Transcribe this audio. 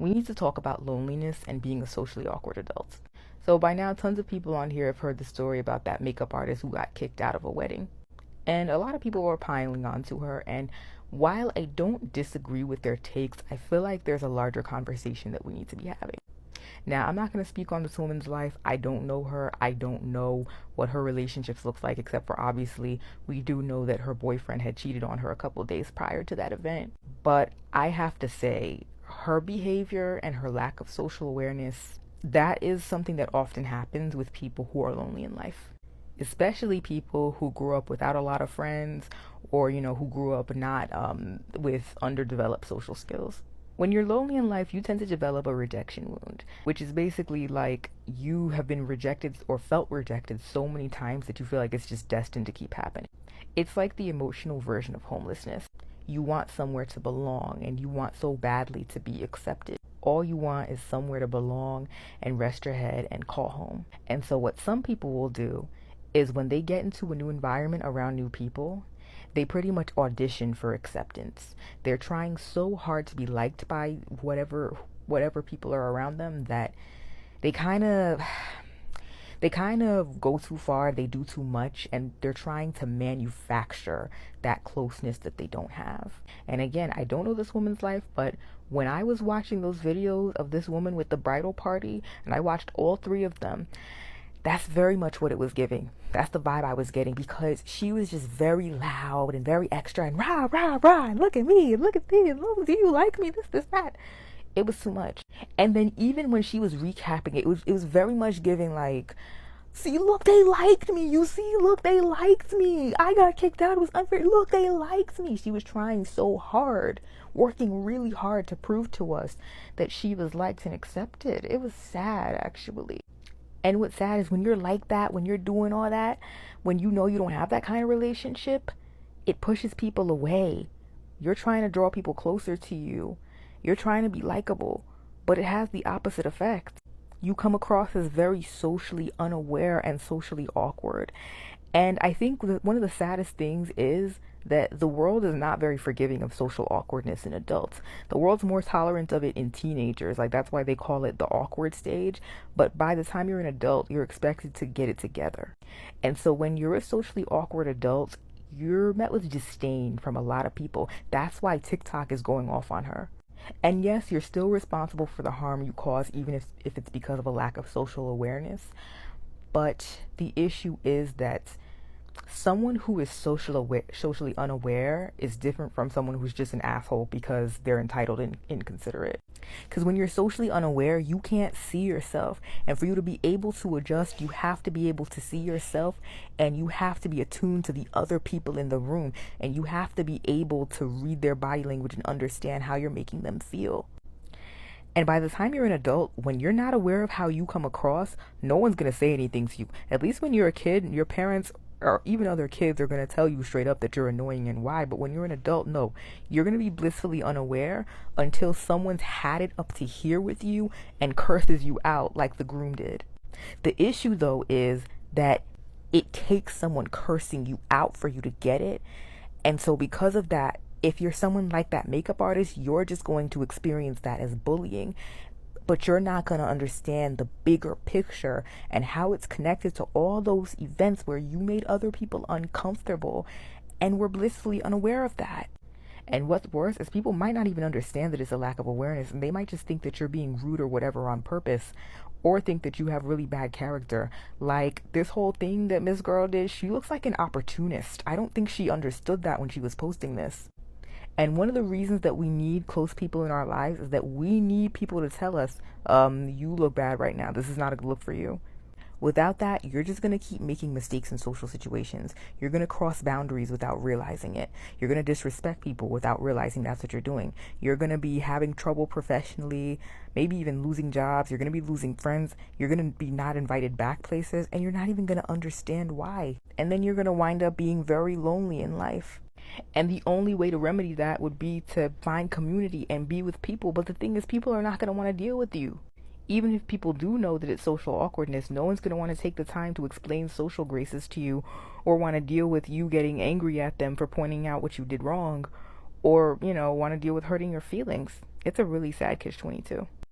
we need to talk about loneliness and being a socially awkward adult. So by now, tons of people on here have heard the story about that makeup artist who got kicked out of a wedding. And a lot of people were piling onto her. And while I don't disagree with their takes, I feel like there's a larger conversation that we need to be having. Now, I'm not going to speak on this woman's life. I don't know her. I don't know what her relationships looks like, except for obviously we do know that her boyfriend had cheated on her a couple of days prior to that event. But I have to say, her behavior and her lack of social awareness, that is something that often happens with people who are lonely in life. Especially people who grew up without a lot of friends, or who grew up not with underdeveloped social skills. When you're lonely in life, you tend to develop a rejection wound, which is basically like you have been rejected or felt rejected so many times that you feel like it's just destined to keep happening. It's like the emotional version of homelessness. You want somewhere to belong, and you want so badly to be accepted. All you want is somewhere to belong and rest your head and call home. And so what some people will do is when they get into a new environment around new people, they pretty much audition for acceptance. They're trying so hard to be liked by whatever people are around them that they kind of go too far, they do too much, and they're trying to manufacture that closeness that they don't have. And again, I don't know this woman's life, but when I was watching those videos of this woman with the bridal party, and I watched all three of them, that's very much what it was giving. That's the vibe I was getting, because she was just very loud and very extra and rah, rah, rah, and look at me, and oh, do you like me, this, that. It was too much. And then even when she was recapping it was very much giving like, see, look, they liked me. You see, look, they liked me. I got kicked out. It was unfair. Look, they liked me. She was trying so hard, working really hard to prove to us that she was liked and accepted. It was sad, actually. And what's sad is when you're like that, when you're doing all that, when you know you don't have that kind of relationship, it pushes people away. You're trying to draw people closer to you. You're trying to be likable, but it has the opposite effect. You come across as very socially unaware and socially awkward. And I think that one of the saddest things is that the world is not very forgiving of social awkwardness in adults. The world's more tolerant of it in teenagers. Like, that's why they call it the awkward stage. But by the time you're an adult, you're expected to get it together. And so when you're a socially awkward adult, you're met with disdain from a lot of people. That's why TikTok is going off on her. And yes, you're still responsible for the harm you cause, even if it's because of a lack of social awareness. But the issue is that someone who is socially unaware is different from someone who's just an asshole because they're entitled and inconsiderate. Because when you're socially unaware, you can't see yourself. And for you to be able to adjust, you have to be able to see yourself, and you have to be attuned to the other people in the room. And you have to be able to read their body language and understand how you're making them feel. And by the time you're an adult, when you're not aware of how you come across, no one's going to say anything to you. At least when you're a kid, your parents or even other kids are going to tell you straight up that you're annoying and why. But when you're an adult, no. You're going to be blissfully unaware until someone's had it up to here with you and curses you out like the groom did. The issue, though, is that it takes someone cursing you out for you to get it. And so because of that, if you're someone like that makeup artist, you're just going to experience that as bullying. But you're not going to understand the bigger picture and how it's connected to all those events where you made other people uncomfortable and were blissfully unaware of that. And what's worse is people might not even understand that it's a lack of awareness, and they might just think that you're being rude or whatever on purpose, or think that you have really bad character. Like this whole thing that Miss Girl did, she looks like an opportunist. I don't think she understood that when she was posting this. And one of the reasons that we need close people in our lives is that we need people to tell us, you look bad right now. This is not a good look for you. Without that, you're just going to keep making mistakes in social situations. You're going to cross boundaries without realizing it. You're going to disrespect people without realizing that's what you're doing. You're going to be having trouble professionally, maybe even losing jobs. You're going to be losing friends. You're going to be not invited back places, and you're not even going to understand why. And then you're going to wind up being very lonely in life. And the only way to remedy that would be to find community and be with people. But the thing is, people are not going to want to deal with you. Even if people do know that it's social awkwardness, no one's going to want to take the time to explain social graces to you, or want to deal with you getting angry at them for pointing out what you did wrong, or, want to deal with hurting your feelings. It's a really sad catch 22.